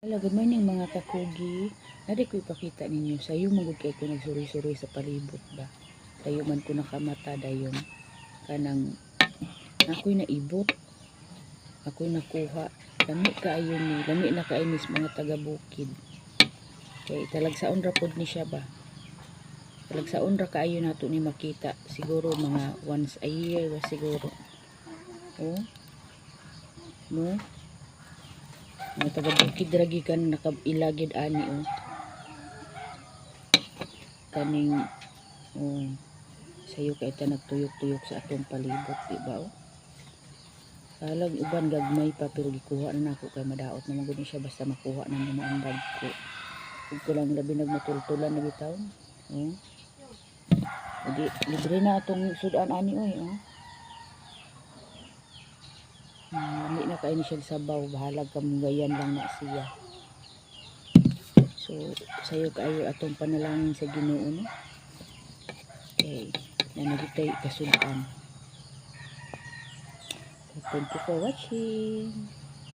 Hello, good morning mga kakugi. Nadi ko ipakita ninyo sayo magud kay ko nagsuri-suri sa palibot ba. Sayo man ko nakamata dayon kanang ako'y naibot. Ako'y nakuha. Lami kaayo ni, lami na kainis mga taga-bukid. Kay talagsaon ra pod ni siya ba. Talagsaon ra kaayo nato ni makita. Siguro mga once a year ba siguro. Oh. No? Mga taga-bukid ragi kan nakailagid ani oh. Kaning oh, sayo kay ta nagtuyok-tuyok sa atong palibot, di ba oh? Kalag uban gagmay pa pero gikuha na nako kay madaot naman gud siya basta makuha na mo ang dagko. Ug ko lang labi nagmatultulan na bitaw. Oh. Edi libre na atong sudan ani oy oh. Hindi na kain siya sabaw, bahalag kamugayan lang na siya. So, sayo kaayo atong panalangin sa Ginoo no. Okay, na nagitay kasudan. So, thank you for watching.